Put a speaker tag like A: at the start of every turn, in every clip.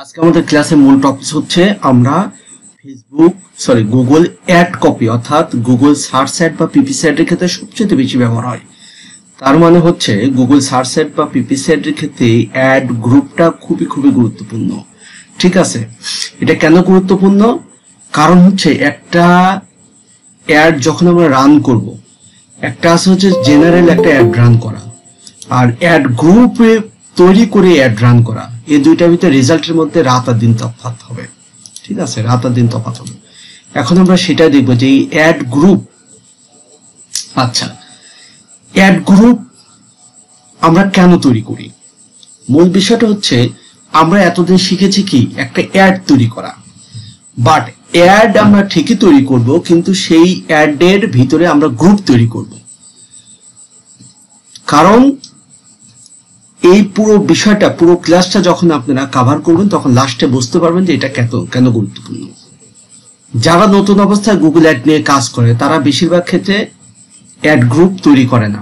A: আজকে আমাদের ক্লাসের মূল টপিক হচ্ছে আমরা গুগল অ্যাড কপি অর্থাৎ গুগল সার্চ অ্যাড বা পিপিসি অ্যাডের ক্ষেত্রে সবচেয়ে বেশি ব্যবহার হয়। তার মানে হচ্ছে গুগল সার্চ অ্যাড বা পিপিসি অ্যাডের ক্ষেত্রে অ্যাড গ্রুপটা খুবই গুরুত্বপূর্ণ। ঠিক আছে, এটা কেন গুরুত্বপূর্ণ? কারণ হচ্ছে একটা অ্যাড যখন আমরা রান করব, একটা আছে হচ্ছে জেনারেল একটা অ্যাড রান করা, আর অ্যাড গ্রুপে তৈরি করে অ্যাড রান করা, এই দুইটার ভিতরে রেজাল্টের মধ্যে রাত আর দিন তফাৎ হবে। ঠিক আছে, রাত আর দিন তফাৎ হবে। এখন আমরা সেটা দেখবো যে এই অ্যাড গ্রুপ, আচ্ছা অ্যাড গ্রুপ আমরা কেন তৈরি করি? মূল বিষয়টা হচ্ছে আমরা এতদিন শিখেছি কি একটা অ্যাড তৈরি করা, বাট অ্যাড আমরা ঠিকই তৈরি করব, কিন্তু সেই অ্যাডের ভিতরে আমরা গ্রুপ তৈরি করব। কারণ এই পুরো বিষয়টা, পুরো ক্লাসটা যখন আপনারা কভার করবেন তখন লাস্টে বুঝতে পারবেন যে এটা কেন গুরুত্বপূর্ণ। যারা নতুন অবস্থায় গুগল অ্যাড নিয়ে কাজ করে তারা বেশিরভাগ ক্ষেত্রে অ্যাড গ্রুপ তৈরি করে না,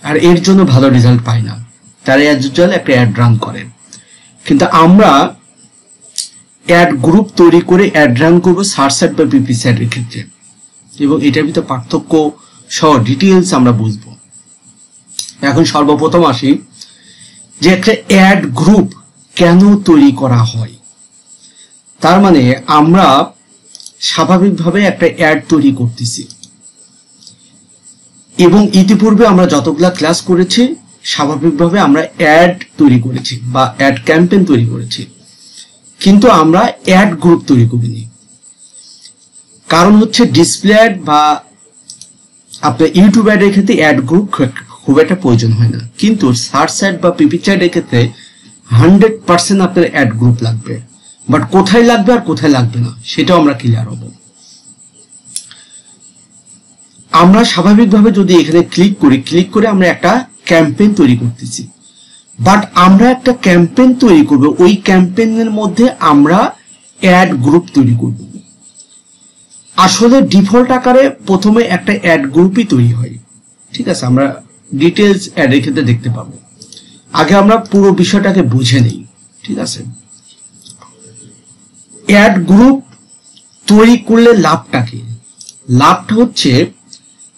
A: আর এর জন্য ভালো রেজাল্ট পায় না। তারা অ্যাজ একটা অ্যাড রান করে, কিন্তু আমরা অ্যাড গ্রুপ তৈরি করে অ্যাড রান করবো সার্চ অ্যাড বা পিপিসি অ্যাডের ক্ষেত্রে, এবং এটার ভিতরে পার্থক্য সহ ডিটেইলস আমরা বুঝবো। এখন সর্বপ্রথম আসি যে একটা অ্যাড গ্রুপ কেন তৈরি করা হয়। তার মানে আমরা স্বাভাবিকভাবে একটা অ্যাড তৈরি করতেছি, এবং ইতিপূর্বে আমরা যতগুলা ক্লাস করেছি স্বাভাবিকভাবে আমরা অ্যাড তৈরি করেছি বা অ্যাড ক্যাম্পেইন তৈরি করেছি, কিন্তু আমরা অ্যাড গ্রুপ তৈরি করিনি। কারণ হচ্ছে ডিসপ্লে অ্যাড বা আপনার ইউটিউব অ্যাডের ক্ষেত্রে অ্যাড গ্রুপ খুব একটা প্রয়োজন হয় না, কিন্তু সার্চ অ্যাড বা পিপিসি অ্যাডের ক্ষেত্রে 100% আপনার অ্যাড গ্রুপ লাগবে। বাট কোথায় লাগবে আর কোথায় লাগবে না সেটাও আমরা ক্লিয়ার হব। আমরা স্বাভাবিকভাবে যদি এখানে ক্লিক করে আমরা একটা ক্যাম্পেইন তৈরি করতেছি, বাট আমরা একটা ক্যাম্পেইন তৈরি করব, ওই ক্যাম্পেইনের মধ্যে আমরা অ্যাড গ্রুপ তৈরি করব। আসলে ডিফল্ট আকারে প্রথমে একটা অ্যাড গ্রুপই তৈরি হয়। ঠিক আছে, আমরা ডিটেইলস অ্যাডের ক্ষেত্রে দেখতে পাবো। আগে আমরা পুরো বিষয়টাকে বুঝে নেই। ঠিক আছে, অ্যাড গ্রুপ তৈরি করলে লাভটা কি? লাভটা হচ্ছে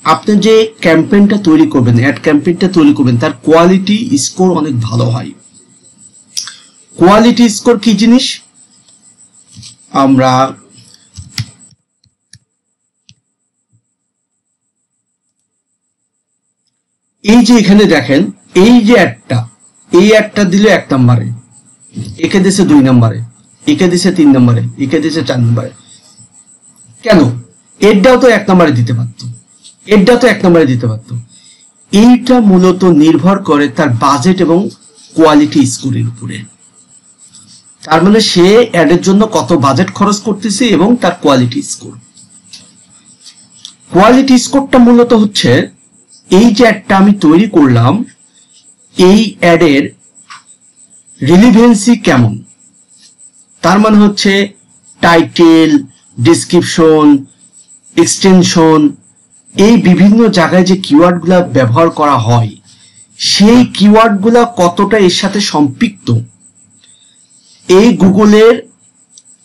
A: আপনি যে ক্যাম্পেইনটা তৈরি করবেন, অ্যাড ক্যাম্পেইনটা তৈরি করবেন, তার কোয়ালিটি স্কোর অনেক ভালো হয়। কোয়ালিটি স্কোর কি জিনিস? আমরা এই যে এখানে দেখেন, এই যে এই অ্যাডটা দিলে 1 নম্বরে, একে দিছে 2 নম্বরে, একে দিছে 3 নম্বরে, একে দিছে 4 নম্বরে। কেন? এরটাও তো 1 নম্বরে দিতে পারতো, এরটাও তো 1 নম্বরে দিতে পারতো। এইটা মূলত নির্ভর করে তার বাজেট এবং কোয়ালিটি স্কোরের উপরে। তার মানে সে অ্যাডের জন্য কত বাজেট খরচ করতেছে এবং তার কোয়ালিটি স্কোর। কোয়ালিটি স্কোরটা মূলত হচ্ছে এই যে অ্যাডটা আমি তৈরি করলাম, এই অ্যাডের রিলিভেন্সি কেমন। তার মানে হচ্ছে টাইটেল, ডেসক্রিপশন, এক্সটেনশন, এই বিভিন্ন জায়গায় যে কিওয়ার্ডগুলো ব্যবহার করা হয় সেই কিওয়ার্ডগুলো কতটা এর সাথে সম্পৃক্ত, এই গুগলের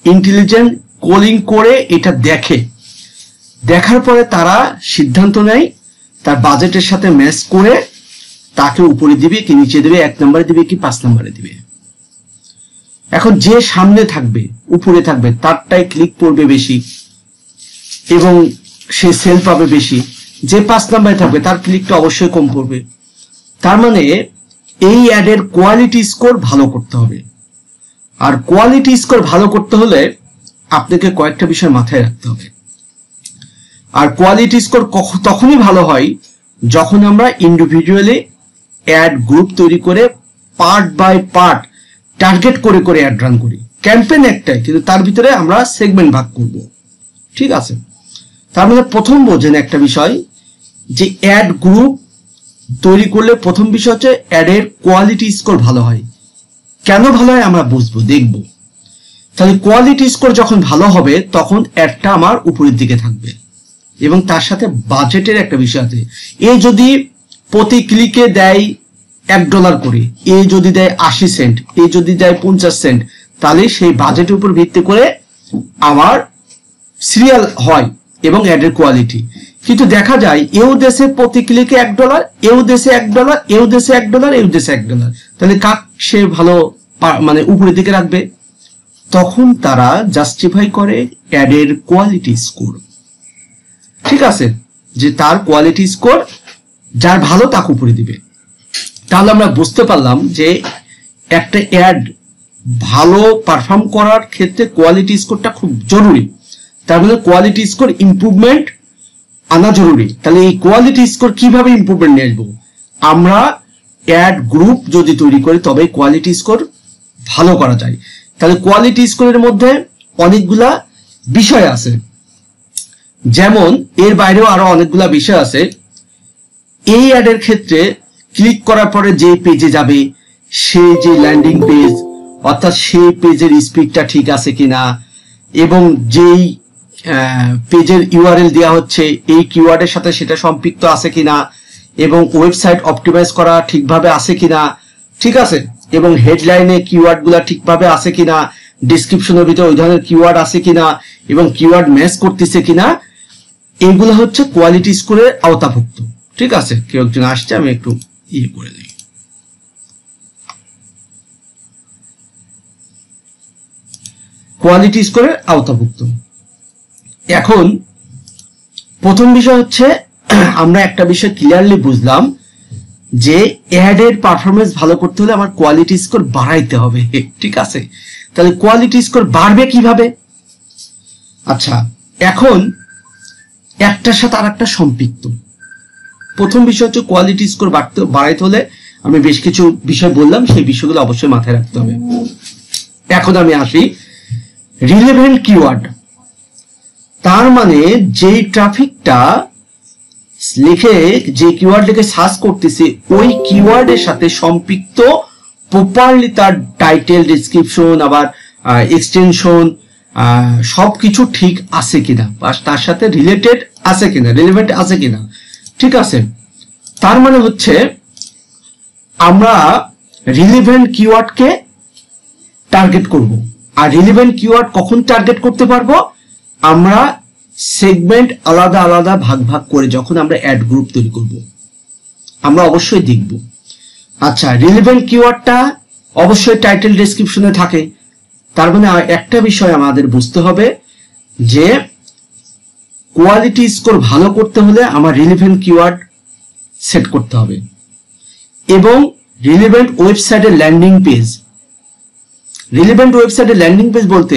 A: ইন্টেলিজেন্ট কোলিং করে এটা দেখার পরে তারা সিদ্ধান্ত নেয় তার বাজেটের সাথে ম্যাচ করে তাকে উপরে দিবে কি নিচে দিবে, 1 নম্বরে দিবে কি 5 নম্বরে দিবে। এখন যে সামনে থাকবে, উপরে থাকবে, তারটাই ক্লিক করবে বেশি এবং সে সেল পাবে বেশি। যে 5 নম্বরে থাকবে তার ক্লিকটা অবশ্যই কম পড়বে। তার মানে এই অ্যাডের কোয়ালিটি স্কোর ভালো করতে হবে, আর কোয়ালিটি স্কোর ভালো করতে হলে আপনাকে কয়েকটা বিষয় মাথায় রাখতে হবে। আর কোয়ালিটি স্কোর তখনই ভালো হয় যখন আমরা ইন্ডিভিজুয়ালি অ্যাড গ্রুপ তৈরি করে পার্ট বাই পার্ট টার্গেট করে অ্যাড রান করি। ক্যাম্পেইন একটাই, কিন্তু তার ভিতরে আমরা সেগমেন্ট ভাগ করব। ঠিক আছে, তার মানে প্রথম বোঝেন একটা বিষয় যে অ্যাড গ্রুপ তৈরি করলে প্রথম বিষয় হচ্ছে অ্যাডের কোয়ালিটি স্কোর ভালো হয়। কেন ভালো হয় আমরা বুঝবো, দেখব। তাহলে কোয়ালিটি স্কোর যখন ভালো হবে তখন অ্যাডটা আমার উপরের দিকে থাকবে, এবং তার সাথে বাজেটের একটা বিষয় আছে। এ যদি প্রতি ক্লিকে দেয় $1 করে, এ যদি দেয় 80 সেন্ট, এ যদি দেয় 50 সেন্ট, তাহলে সেই বাজেটের উপর ভিত্তি করে আমার সিরিয়াল হয় এবং অ্যাডের কোয়ালিটি। কিন্তু দেখা যায় এও দেশে প্রতি ক্লিকে $1, এও দেশে $1, এও দেশে $1, এও দেশে $1, তাহলে কাক সে ভালো মানে উপরের দিকে রাখবে? তখন তারা জাস্টিফাই করে অ্যাডের কোয়ালিটি স্কোর। ঠিক আছে, যে তার কোয়ালিটি স্কোর যার ভালো তাকে উপরে দিবে। তাহলে আমরা বুঝতে পারলাম যে একটা অ্যাড ভালো পারফর্ম করার ক্ষেত্রে কোয়ালিটি স্কোরটা খুব জরুরি। তার মানে কোয়ালিটি স্কোর ইমপ্রুভমেন্ট আনা জরুরি। তাহলে এই কোয়ালিটি স্কোর কিভাবে ইমপ্রুভমেন্ট নিয়ে আসবো? আমরা অ্যাড গ্রুপ যদি তৈরি করি তবে কোয়ালিটি স্কোর ভালো করা যায়। তাহলে কোয়ালিটি স্কোরের মধ্যে অনেকগুলা বিষয় আছে, যেমন এর বাইরেও আরো অনেকগুলা বিষয় আছে। এই অ্যাডের ক্ষেত্রে ক্লিক করার পরে যে পেজে যাবে সে যে ল্যান্ডিং পেজ, অর্থাৎ সেই পেজের স্পিডটা ঠিক আছে কিনা, এবং যেই পেজের ইউআরএল দেওয়া হচ্ছে এই কিওয়ার্ডের সাথে সেটা সম্পৃক্ত আছে কিনা, এবং ওয়েবসাইট অপটিমাইজ করা ঠিকভাবে আছে কিনা, ঠিক আছে, এবং হেডলাইনে কিওয়ার্ড গুলা ঠিকভাবে আছে কিনা, ডিসক্রিপশনের ভিতরে ওই ধরনের কিওয়ার্ড আছে কিনা, এবং কিওয়ার্ড ম্যাচ করতেছে কিনা, এইগুলো হচ্ছে কোয়ালিটি স্কোরের আওতাভুক্ত। ঠিক আছে, কেউ একজন আসছে, আমি একটু করে দিই। কোয়ালিটি স্কোরের আওতাভুক্ত। এখন প্রথম বিষয় হচ্ছে আমরা একটা বিষয় ক্লিয়ারলি বুঝলাম যে অ্যাডের পারফরমেন্স ভালো করতে হলে আমার কোয়ালিটি স্কোর বাড়াইতে হবে। ঠিক আছে, তাহলে কোয়ালিটি স্কোর বাড়বে কিভাবে? আচ্ছা, এখন একটার সাথে আর একটা সম্পৃক্ত। প্রথম বিষয় হচ্ছে কোয়ালিটি স্কোর বাড়াইতে হলে আমি বেশ কিছু বিষয় বললাম, সেই বিষয়গুলো অবশ্যই মাথায় রাখতে হবে। এখন আমি আসি রিলেভেন্ট কিওয়ার্ড। তার মানে যেই ট্রাফিকটা লিখে যে কিওয়ার্ড লিখে সার্চ করতেছে ওই কিওয়ার্ডের সাথে সম্পৃক্ত প্রপারলি তার টাইটেল, ডেসক্রিপশন, আবার এক্সটেনশন সবকিছু ঠিক আছে কিনা, বা তার সাথে রিলেটেড আছে কিনা, রিলেভেন্ট আছে কিনা। ঠিক আছে, তার মানে হচ্ছে আমরা রিলেভেন্ট কিওয়ার্ডকে টার্গেট করব। আর রিলেভেন্ট কিওয়ার্ড কখন টার্গেট করতে পারবো? আমরা সেগমেন্ট আলাদা আলাদা ভাগ ভাগ করে যখন আমরা অ্যাড গ্রুপ তৈরি করব আমরা অবশ্যই দেখব। আচ্ছা, রিলেভেন্ট কিওয়ার্ডটা অবশ্যই টাইটেল ডেসক্রিপশনে থাকে। তার মানে একটা বিষয় আমাদের বুঝতে হবে যে কোয়ালিটি স্কোর ভালো করতে হলে আমার রিলেভেন্ট কিওয়ার্ড সেট করতে হবে, এবং রিলেভেন্ট ওয়েবসাইটের ল্যান্ডিং পেজ। রিলেভেন্ট ওয়েবসাইটের ল্যান্ডিং পেজ বলতে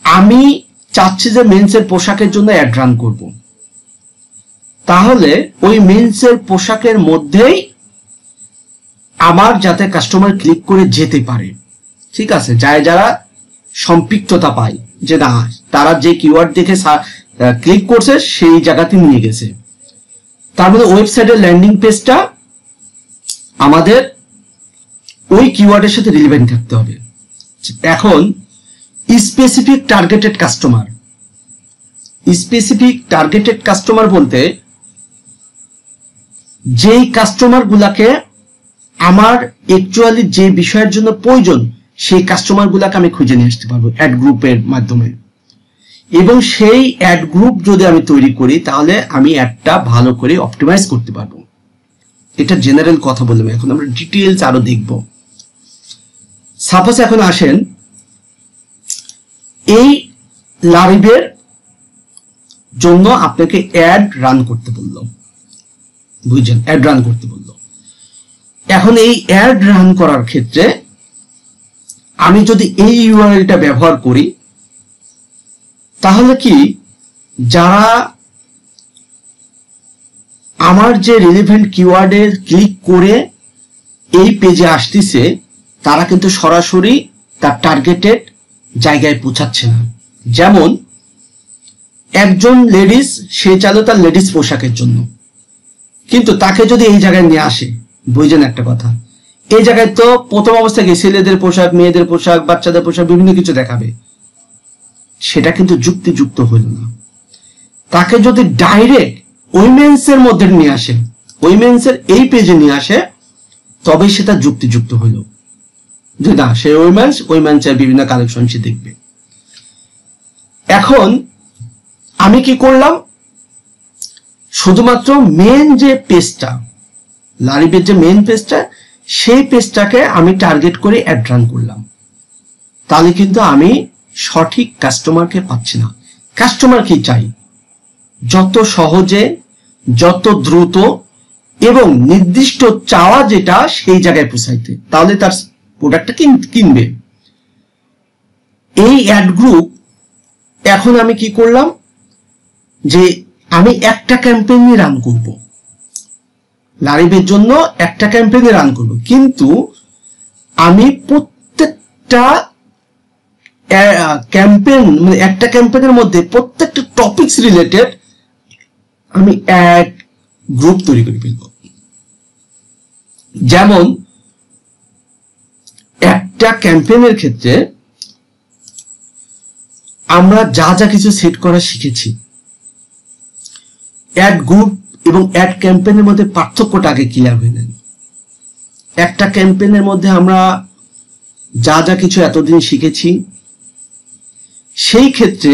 A: আমি চাচ্ছি যে মেন্সের পোশাকের জন্য অ্যাড রান করব, তাহলে ওই মেন্সের পোশাকের মধ্যেই আমার যাতে কাস্টমার ক্লিক করে যেতে পারে। ঠিক আছে, যারা সম্পৃক্ততা পায়, যে না তারা যে কিওয়ার্ড দেখে ক্লিক করছে সেই জায়গাতে নিয়ে গেছে। তার মধ্যে ওয়েবসাইটের ল্যান্ডিং পেজটা আমাদের ওই কিওয়ার্ডের সাথে রিলেভেন্ট থাকতে হবে। এখন specific targeted customer. Specific targeted customer বলতে যেই কাস্টমার গুলাকে আমার অ্যাকচুয়ালি যে বিষয়ের জন্য প্রয়োজন সেই কাস্টমার গুলাকে আমি খুঁজে নিয়ে আসতে পারবো অ্যাড গ্রুপের মাধ্যমে। এবং সেই অ্যাড গ্রুপ যদি আমি তৈরি করি তাহলে আমি অ্যাডটা ভালো করে অপটিমাইজ করতে পারবো। এটা জেনারেল কথা বললাম, এখন আমরা ডিটেইলস আরো দেখব। সাপোজ এখন আসেন এই লাইভের জন্য আপনাকে অ্যাড রান করতে বললো, বুঝছেন, অ্যাড রান করতে বললো। এখন এই অ্যাড রান করার ক্ষেত্রে আমি যদি এই ইউআরএলটা ব্যবহার করি তাহলে কি যারা আমার যে রিলেভেন্ট কিওয়ার্ডে ক্লিক করে এই পেজে আসতেছে তারা কিন্তু সরাসরি তার টার্গেটেড জায়গায় পৌঁছাচ্ছে না। যেমন একজন লেডিস, সে চাইলো তার লেডিস পোশাকের জন্য, কিন্তু তাকে যদি এই জায়গায় নিয়ে আসে, বুঝছেন একটা কথা, এই জায়গায় তো প্রথম অবস্থায় ছেলেদের পোশাক, মেয়েদের পোশাক, বাচ্চাদের পোশাক বিভিন্ন কিছু দেখাবে, সেটা কিন্তু যুক্তিযুক্ত হইল না। তাকে যদি ডাইরেক্ট উইমেন্সের মধ্যে নিয়ে আসে, উইমেন্সের এই পেজে নিয়ে আসে, তবে সেটা যুক্তিযুক্ত হইল। যে না সে উইমেন্সের বিভিন্ন কালেকশন সে দেখবে। এখন আমি কি করলাম, শুধুমাত্র মেন যে পেজটা, লারিবের যে মেন পেজটা, সেই পেজটাকে আমি টার্গেট করে অ্যাড রান করলাম। তাহলে কিন্তু আমি সঠিক কাস্টমারকে পাচ্ছি না। কাস্টমার কি চাই? যত সহজে, যত দ্রুত এবং নির্দিষ্ট চাওয়া যেটা সেই জায়গায় পৌঁছাইতে, তাহলে তার প্রোডাক্টটা কিনবে। এই অ্যাড গ্রুপ এখন আমি কি করলাম, যে আমি একটা ক্যাম্পেইন রান করব, লারিবের জন্য একটা ক্যাম্পেইন রান করব, কিন্তু আমি প্রত্যেকটা ক্যাম্পেইন মানে একটা ক্যাম্পেইনের মধ্যে প্রত্যেকটা টপিকস রিলেটেড আমি অ্যাড গ্রুপ তৈরি করে ফেলব। যেমন একটা ক্যাম্পেইনের ক্ষেত্রে আমরা যা যা কিছু সেট করা শিখেছি, অ্যাড গ্রুপ এবং অ্যাড ক্যাম্পেইনের মধ্যে পার্থক্যটা আগে ক্লিয়ার হয়ে নেন। একটা ক্যাম্পেইনের মধ্যে আমরা যা যা কিছু এতদিন শিখেছি, সেই ক্ষেত্রে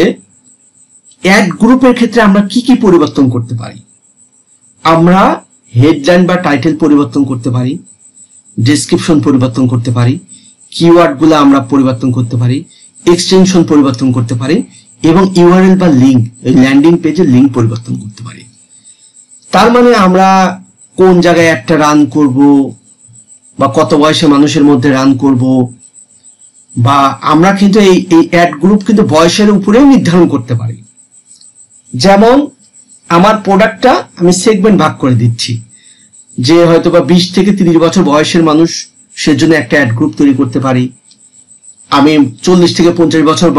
A: অ্যাড গ্রুপের ক্ষেত্রে আমরা কি কি পরিবর্তন করতে পারি। আমরা হেডলাইন বা টাইটেল পরিবর্তন করতে পারি, ডেসক্রিপশন পরিবর্তন করতে পারি, কিওয়ার্ডগুলো আমরা পরিবর্তন করতে পারি, এক্সটেনশন পরিবর্তন করতে পারি এবং ইউআরএল বা লিঙ্ক, এই ল্যান্ডিং পেজের লিঙ্ক পরিবর্তন করতে পারি। তার মানে আমরা কোন জায়গায় একটা রান করব, বা কত বয়সে মানুষের মধ্যে রান করব, বা আমরা কিন্তু এই অ্যাড গ্রুপ কিন্তু বয়সের উপরেও নির্ধারণ করতে পারি। যেমন আমার প্রোডাক্টটা আমি সেগমেন্ট ভাগ করে দিচ্ছি, যে হয়তো বা 20 থেকে 30 বছর বয়সের মানুষ, সেজন্য একটা অ্যাড গ্রুপ তৈরি করতে পারি। আমি 40 থেকে 50 বছর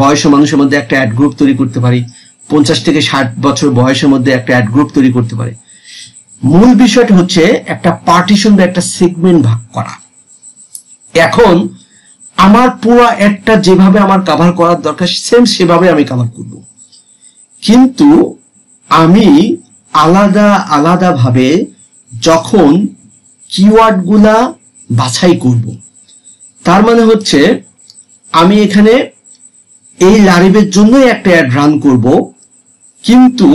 A: বয়সের মানুষের মধ্যে একটা অ্যাড গ্রুপ তৈরি করতে পারি। 50 থেকে 60 বছর বয়সের মধ্যে একটা অ্যাড গ্রুপ তৈরি করতে পারি। মূল বিষয়টা হচ্ছে একটা পার্টিশন বা একটা সেগমেন্ট ভাগ করা। এখন আমার পুরো অ্যাডটা যেভাবে আমার কভার করার দরকার সেম সেভাবে আমি কভার করব, কিন্তু আমি আলাদা আলাদা ভাবে যখন কিওয়ার্ডগুলা বাছাই করব, তার মানে হচ্ছে আমি এখানে এই লারিবের জন্যই একটা অ্যাড রান করব, কিন্তু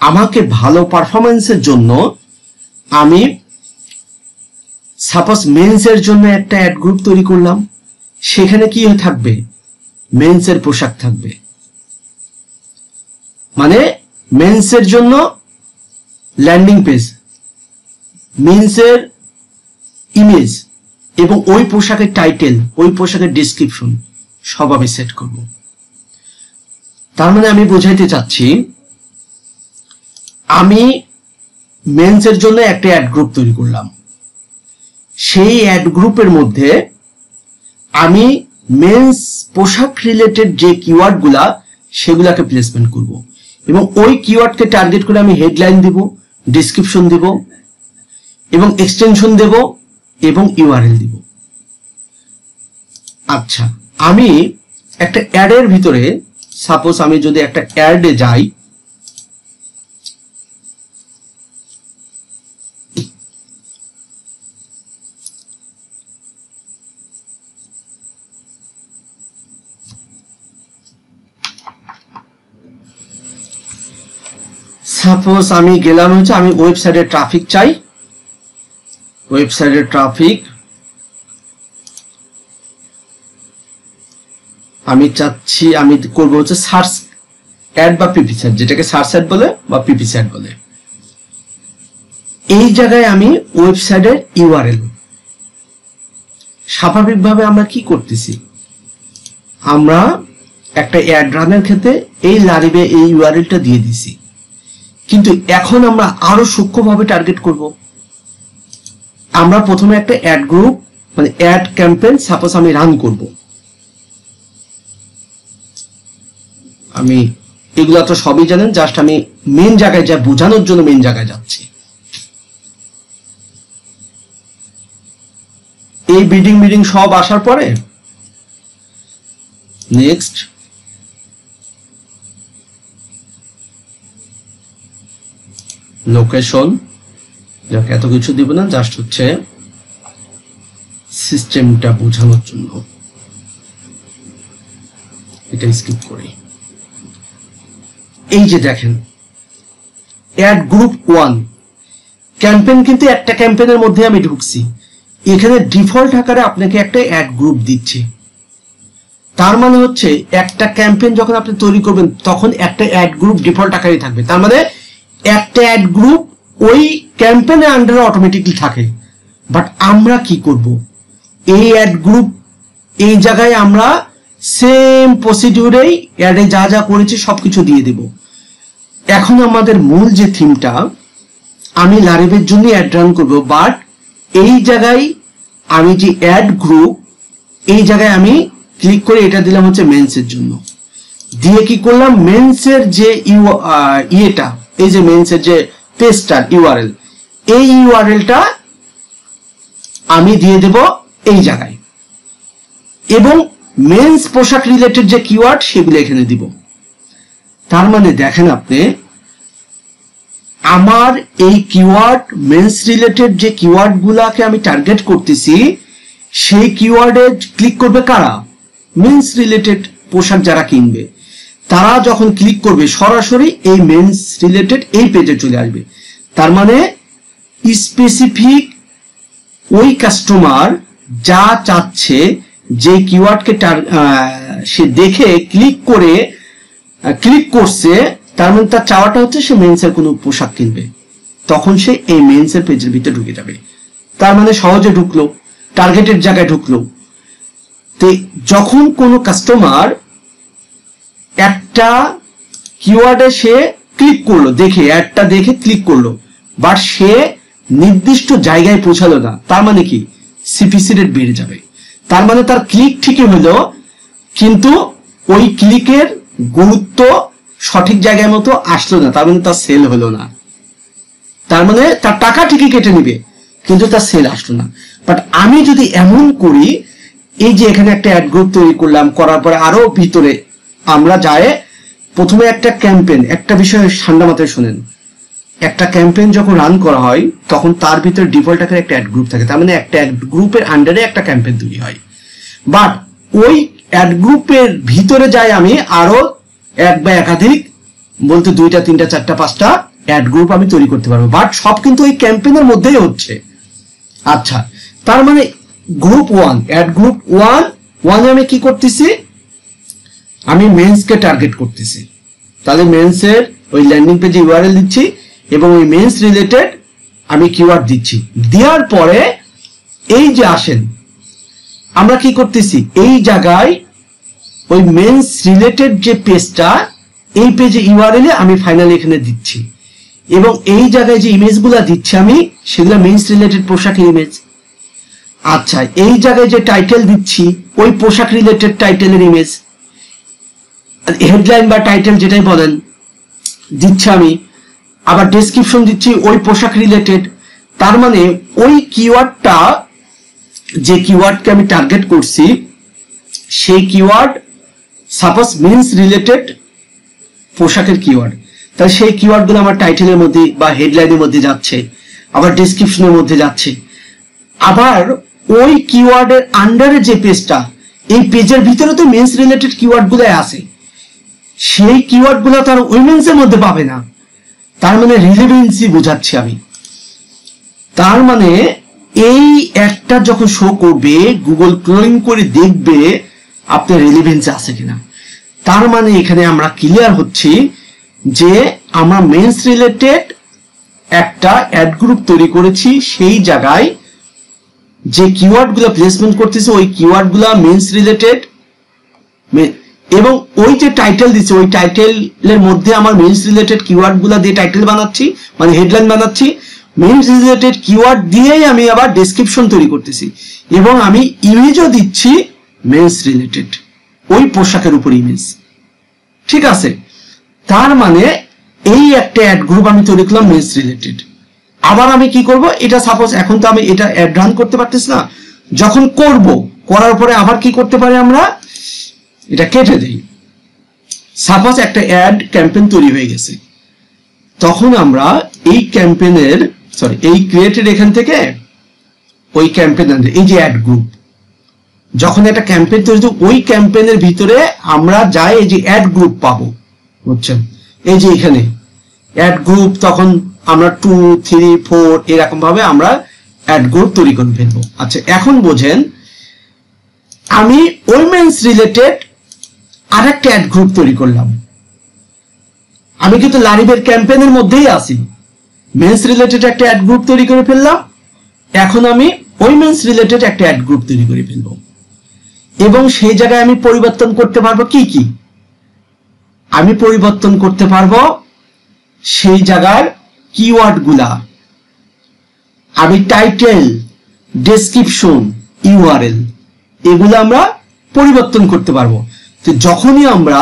A: আমাকে ভালো পারফরমেন্সের জন্য আমি সাপোজ মেন্সের জন্য একটা অ্যাড গ্রুপ তৈরি করলাম। সেখানে কি থাকবে? মেন্সের পোশাক থাকবে, মানে মেন্সের জন্য ল্যান্ডিং পেজ, মেন্সের ইমেজ এবং ওই পোশাকের টাইটেল, ওই পোশাকের ডেসক্রিপশন সব আমি সেট করব। তার মানে আমি বোঝাইতে চাচ্ছি, আমি মেন্সের জন্য একটা অ্যাড গ্রুপ তৈরি করলাম। সেই অ্যাড গ্রুপের মধ্যে আমি মেন্স পোশাক রিলেটেড যে কিওয়ার্ডগুলা, সেগুলাকে প্লেসমেন্ট করব এবং ওই কিওয়ার্ডকে টার্গেট করে আমি হেডলাইন দেব, ডেসক্রিপশন দেব এবং এক্সটেনশন দেব এবং ইউআরএল দেব। আচ্ছা, আমি একটা অ্যাডের ভিতরে, সাপোজ আমি যদি একটা অ্যাডে যাই, সাপোজ আমি গেলাম হচ্ছে, আমি ওয়েবসাইটের ট্রাফিক চাই, ওয়েবসাইটের ট্রাফিক আমি চাচ্ছি, আমি করব হচ্ছে সার্চ অ্যাড বা পিপি স্যাট, যেটাকে সার্চ অ্যাড বলে বা পিপি স্যাট বলে। এই জায়গায় আমি ওয়েবসাইটের ইউআরএল, স্বাভাবিকভাবে আমরা কি করতেছি, আমরা একটা অ্যাড রানের ক্ষেত্রে এই লারিবে এই ইউআরএলটা দিয়ে দিছি, কিন্তু এখন আমরা আরো সূক্ষ্মভাবে টার্গেট করব। আমরা প্রথমে একটা অ্যাড গ্রুপ মানে অ্যাড ক্যাম্পেইন সাপোজ আমি রান করব। আমি এগুলা তো সবই জানেন, জাস্ট আমি মেন জায়গায় যা বোঝানোর জন্য মেন জায়গায় যাচ্ছি। এই বিডিং সব আসার পরে নেক্সট লোকেশন, যাকে এত কিছু দিব না, জাস্ট হচ্ছে সিস্টেমটা বোঝানোর জন্য এটা স্কিপ করি। এই যে দেখেন অ্যাড গ্রুপ 1 ক্যাম্পেইন, কিন্তু একটা ক্যাম্পেইনের মধ্যে আমি ঢুকছি, এখানে ডিফল্ট আকারে আপনাকে একটা অ্যাড গ্রুপ দিচ্ছে। তার মানে হচ্ছে একটা ক্যাম্পেইন যখন আপনি তৈরি করবেন তখন একটা অ্যাড গ্রুপ ডিফল্ট আকারে থাকবে। তার মানে একটা অ্যাড গ্রুপ ওই ক্যাম্পেইনের আন্ডারে অটোমেটিকলি থাকে। বাট আমরা কি করব, এই অ্যাড গ্রুপ এই জায়গায় আমরা সেম প্রসিডিউরেই অ্যাডে যা যা করেছি সবকিছু দিয়ে দেব। এখন আমাদের মূল যে থিমটা, আমি লারিভের জন্য অ্যাড রান করব, বাট এই জায়গায় আমি যে অ্যাড গ্রুপ এই জায়গায় আমি ক্লিক করে এটা দিলাম হচ্ছে মেন্সের জন্য, দিয়ে কি করলাম মেন্সের যে ইয়েটা, এই যে মেন্সের যে পেজটার ইউআরএল, এই ইউআরএলটা আমি দিয়ে দেব এই জায়গায়, এবং মেন্স পোশাক রিলেটেড যে কিওয়ার্ড সেগুলো এখানে দিব। তার মানে দেখেন আপনি আমার এই কিওয়ার্ড মেন্স রিলেটেড যে কিওয়ার্ড গুলাকে আমি টার্গেট করতেছি সেই কিওয়ার্ডে ক্লিক করবে কারা, মেন্স রিলেটেড পোশাক যারা কিনবে, তারা যখন ক্লিক করবে সরাসরি এই মেন্স রিলেটেড এই পেজে চলে আসবে। তার মানে স্পেসিফিক ওই কাস্টমার যা চাচ্ছে, যে কিওয়ার্ডকে সে দেখে ক্লিক করছে, তার মানে তার চাওয়াটা হচ্ছে সে মেন্সের কোনো পোশাক কিনবে, তখন সে এই মেন্সের পেজের ভিতরে ঢুকে যাবে। তার মানে সহজে ঢুকলো, টার্গেটের জায়গায় ঢুকলো। তো যখন কোনো কাস্টমার একটা কিওয়ার্ডে সে ক্লিক করলো, দেখে অ্যাডটা দেখে ক্লিক করলো, বাট সে নির্দিষ্ট জায়গায় পৌঁছালো না, তার মানে কি সিপিসি রেট বেড়ে যাবে। তার মানে তার ক্লিক ঠিকই হলো, কিন্তু ওই ক্লিকের গুরুত্ব সঠিক জায়গায় মতো আসলো না, তার মানে তার সেল হলো না। তার মানে তার টাকা ঠিকই কেটে নিবে, কিন্তু তার সেল আসলো না। বাট আমি যদি এমন করি, এই যে এখানে একটা অ্যাড গ্রুপ তৈরি করলাম, করার পরে আরো ভিতরে আমরা যাই, প্রথমে একটা ক্যাম্পেইন, একটা বিষয় ঠান্ডা মাথায় শুনেন, একটা ক্যাম্পেইন যখন রান করা হয় তখন তার ভিতরে ডিফল্ট আকারে একটা অ্যাড গ্রুপ থাকে, তার মানে একটা অ্যাড গ্রুপের আন্ডারে একটা ক্যাম্পেইন তৈরি হয়। বাট ওই অ্যাড গ্রুপের ভিতরে যাই আমি আরো এক বা একাধিক, বলতে 2টা 3টা 4টা 5টা অ্যাড গ্রুপ আমি তৈরি করতে পারবো, বাট সব কিন্তু ওই ক্যাম্পেইনের মধ্যেই হচ্ছে। আচ্ছা, তার মানে গ্রুপ 1 অ্যাড গ্রুপ 1 আমি কি করতেছি, আমি মেন্সকে টার্গেট করতেছি। তাহলে মেন্সের ওই ল্যান্ডিং পেজে ইউআরএল দিচ্ছি এবং ওই মেন্স রিলেটেড আমি কিওয়ার্ড দিচ্ছি। দেওয়ার পরে এই যে আসেন, আমরা কি করতেছি, এই জায়গায় ওই মেন্স রিলেটেড যে পেজটা, এই পেজে ইউআরএল আমি ফাইনালি এখানে দিচ্ছি, এবং এই জায়গায় যে ইমেজগুলো দিচ্ছি আমি, সেগুলো মেন্স রিলেটেড পোশাকের ইমেজ। আচ্ছা, এই জায়গায় যে টাইটেল দিচ্ছি ওই পোশাক রিলেটেড টাইটেলের ইমেজ, হেডলাইন বা টাইটেল যেটাই বলেন দিচ্ছি আমি, আবার ডেসক্রিপশন দিচ্ছি ওই পোশাক রিলেটেড। তার মানে ওই কিওয়ার্ডটা, যে কিওয়ার্ডকে আমি টার্গেট করছি, সেই কিওয়ার্ড সাপোজ মেন্স রিলেটেড পোশাকের কিওয়ার্ড, তাহলে সেই কিওয়ার্ডগুলো আমার টাইটেলের মধ্যে বা হেডলাইনের মধ্যে যাচ্ছে, আবার ডেসক্রিপশনের মধ্যে যাচ্ছে। আবার ওই কিওয়ার্ডের আন্ডারে যে পেজটা, এই পেজের ভিতরে তো মেন্স রিলেটেড কিওয়ার্ডগুলো আছে, সেই কিওয়ার্ডগুলো তার ওই মেন্সের মধ্যে পাবে না। তার মানে রিলেভেন্সি বোঝাচ্ছি আমি। তার মানে এই একটা যখন শো করবে, গুগল ক্লোন করে দেখবে আপনার রিলেভেন্সি আছে কিনা। তার মানে এখানে আমরা ক্লিয়ার হচ্ছি যে আমরা মেন্স রিলেটেড একটা অ্যাড গ্রুপ তৈরি করেছি, সেই জায়গায় যে কিওয়ার্ডগুলো প্লেসমেন্ট করতেছে ওই কিওয়ার্ডগুলো মেন্স রিলেটেড, এবং ওই যে টাইটেল দিচ্ছে ওই টাইটেলের মধ্যে আমার মেন্স রিলেটেড কিওয়ার্ডগুলো দিয়ে টাইটেল বানাচ্ছি, মানে হেডলাইন বানাচ্ছি। মেন্স রিলেটেড কিওয়ার্ড দিয়েই আমি আবার ডেসক্রিপশন তৈরি করতেছি, এবং আমি ইমেজও দিচ্ছি মেন্স রিলেটেড, ওই পোশাকের উপর ইমেজ। ঠিক আছে, তার মানে এই একটা অ্যাড গ্রুপ আমি তৈরি করলাম মেন্স রিলেটেড। আবার আমি কি করব, এটা সাপোজ এখন তো আমি এটা অ্যাড রান করতে পারতেছি না, যখন করব, করার পরে আবার কি করতে পারি, আমরা এটা কেটে দেই। সাপোজ একটা অ্যাড ক্যাম্পেইন তৈরি হয়ে গেছে, তখন আমরা এই ক্যাম্পেইনের এই ক্রিয়েটেড এখান থেকে ওই ক্যাম্পেইন, এই যে অ্যাড গ্রুপ, যখন একটা ক্যাম্পেইন তৈরি হয় ওই ক্যাম্পেইনের ভিতরে আমরা যাই এই যে অ্যাড গ্রুপ পাবো, বুঝছেন? এই যে এখানে অ্যাড গ্রুপ, তখন আমরা 2, 3, 4 এরকম ভাবে আমরা অ্যাড গ্রুপ তৈরি করে ফেলবো। আচ্ছা, এখন বোঝেন আমি উইমেন্স রিলেটেড আরেকটা অ্যাড গ্রুপ তৈরি করলাম। আমি কিন্তু লারিবের ক্যাম্পেইনের মধ্যেই আছি, মেন্স রিলেটেড একটা অ্যাড গ্রুপ তৈরি করে ফেললাম। এখন আমি উইমেন্স রিলেটেড একটা অ্যাড গ্রুপ তৈরি করে ফেলবো, এবং সেই জায়গায় আমি পরিবর্তন করতে পারবো কি কি? আমি পরিবর্তন করতে পারবো সেই জায়গার কিওয়ার্ড গুলা, আমি টাইটেল, ডেসক্রিপশন, ইউআরএল এগুলো আমরা পরিবর্তন করতে পারবো। তো যখনই আমরা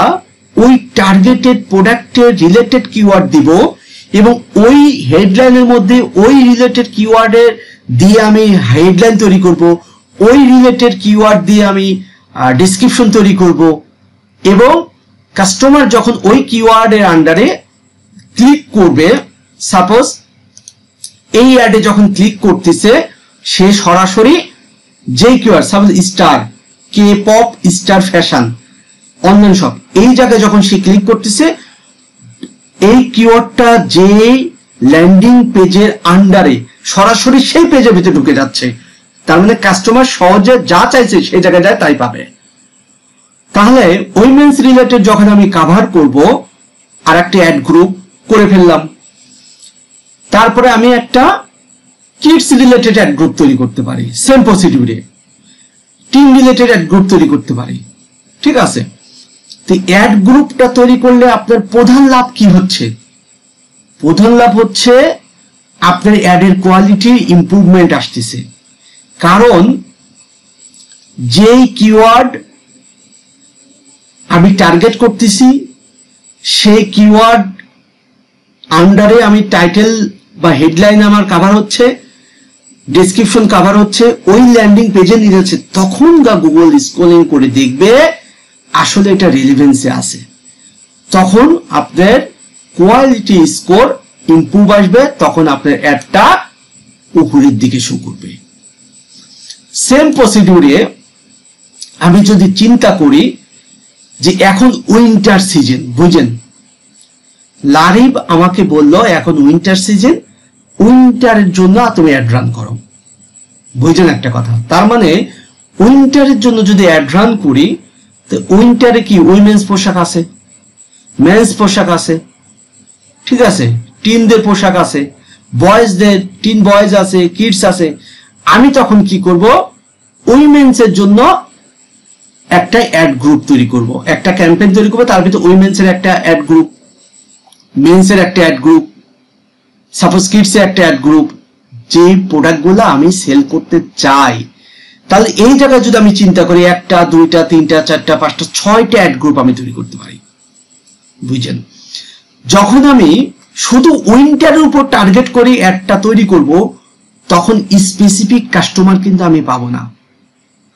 A: ওই টার্গেটেড প্রোডাক্টের রিলেটেড কিওয়ার্ড দিব এবং ওই হেডলাইনের মধ্যে ওই রিলেটেড কিওয়ার্ডের দিয়ে আমি হেডলাইন তৈরি করব, ওই রিলেটেড কিওয়ার্ড দিয়ে আমি ডেসক্রিপশন তৈরি করব, এবং কাস্টমার যখন ওই কিওয়ার্ডের আন্ডারে ক্লিক করবে, সাপোজ এই অ্যাডে যখন ক্লিক করতেছে সে সরাসরি যেই keyword, suppose star, K pop, star fashion, online shop, এই জায়গায় যখন সে ক্লিক করতেছে এই কিওয়ার্ডটা যে ল্যান্ডিং পেজের আন্ডারে সরাসরি সেই পেজের ভিতরে ঢুকে যাচ্ছে। তার মানে কাস্টমার সহজে যা চাইছে সেই জায়গায় যায় তাই পাবে। তাহলে উইমেন্স রিলেটেড যখন আমি কভার করব, আর একটা অ্যাড গ্রুপ করে ফেললাম, তারপরে আমি একটা কিডস রিলেটেড অ্যাড গ্রুপ তৈরি করতে পারি, সেম প্রসিডিউরে টিম রিলেটেড অ্যাড গ্রুপ তৈরি করতে পারি, ঠিক আছে? তো অ্যাড গ্রুপটা তৈরি করলে আপনার প্রধান লাভ কি হচ্ছে? প্রধান লাভ হচ্ছে আপনার অ্যাডের কোয়ালিটি ইমপ্রুভমেন্ট আসতেছে, কারণ যেই কিওয়ার্ড আমি টার্গেট করতেছি সেই কিওয়ার্ড আন্ডারে আমি টাইটেল বা হেডলাইন আমার কভার হচ্ছে, ডেসক্রিপশন কভার হচ্ছে, ওই ল্যান্ডিং পেজে নিয়ে যাচ্ছে, তখন গুগল স্ক্রলিং করে দেখবে আসলে এটা রিলেভেন্সে আছে, তখন আপনার কোয়ালিটি স্কোর ইমপ্রুভ আসবে, তখন আপনার অ্যাডটা উপরের দিকে শো করবে। সেম প্রসিডিউরে আমি যদি চিন্তা করি যে এখন উইন্টার সিজন, বুঝেন, লারিব আমাকে বললো এখন উইন্টার সিজন, উইন্টারের জন্য তুমি অ্যাড রান করো, বুঝেন একটা কথা? তার মানে উইন্টারের জন্য যদি অ্যাড রান করি, তো উইন্টারে কি উইমেন্স পোশাক আছে, মেন্স পোশাক আছে, ঠিক আছে, টিনদের পোশাক আছে, বয়েজদের টিন বয়েজ আছে, কিডস আছে। আমি তখন কি করব, উইমেন্সের জন্য একটা অ্যাড গ্রুপ তৈরি করব, একটা ক্যাম্পেইন তৈরি করব, তার ভিতরে উইমেন্সের একটা অ্যাড গ্রুপ, মেন্সের একটা অ্যাড গ্রুপ, সাপোজ কিডসের একটা অ্যাড গ্রুপ, যে প্রোডাক্টগুলো আমি সেল করতে চাই। তাহলে এই জায়গায় যদি আমি চিন্তা করি, একটা, দুইটা, তিনটা, চারটা, পাঁচটা, 6টা অ্যাড গ্রুপ আমি তৈরি করতে পারি, বুঝছেন? যখন আমি শুধু উইন্টারের উপর টার্গেট করে অ্যাডটা তৈরি করব, তখন স্পেসিফিক কাস্টমার কিন্তু আমি পাবো না।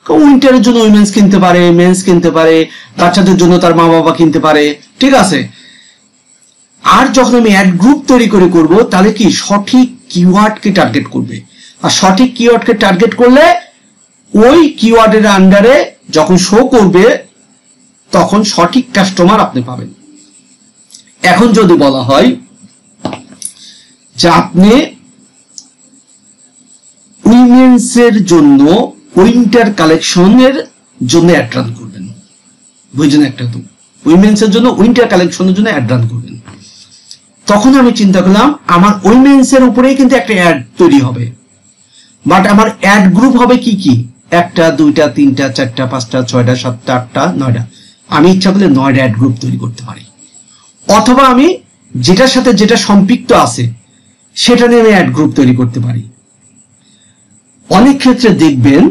A: উইন্টারের জন্য উইমেন্স কিনতে পারে, মেন্স কিনতে পারে, বাচ্চাদের জন্য তার মা বাবা কিনতে পারে, ঠিক আছে? আর যখন আমি অ্যাড গ্রুপ তৈরি করে করব, তাহলে কি সঠিক কিওয়ার্ডকে টার্গেট করবে, আর সঠিক কিওয়ার্ডকে টার্গেট করলে ওই কিওয়ার্ডের আন্ডারে যখন শো করবে তখন সঠিক কাস্টমার আপনি পাবেন। এখন যদি বলা হয় যে আপনি উইমেন্সের জন্য উইন্টার কালেকশনের জন্য অ্যাড রান করবেন, বুঝছেন একটা? তো উইমেন্সের জন্য উইন্টার কালেকশনের জন্য অ্যাড রান করবেন, তখন আমি চিন্তা করলাম আমার উইমেন্সের উপরেই কিন্তু একটা অ্যাড তৈরি হবে, বাট আমার অ্যাড গ্রুপ হবে কি কি, একটা, দুইটা, তিনটা, চারটা, পাঁচটা, 6টা, 7টা, 8টা, 9টা। আমি ইচ্ছা করলে 9টা অ্যাড গ্রুপ তৈরি করতে পারি, অথবা আমি যেটার সাথে যেটা সম্পৃক্ত আছে সেটা নিয়ে আমি অ্যাড গ্রুপ তৈরি করতে পারি। অনেক ক্ষেত্রে দেখবেন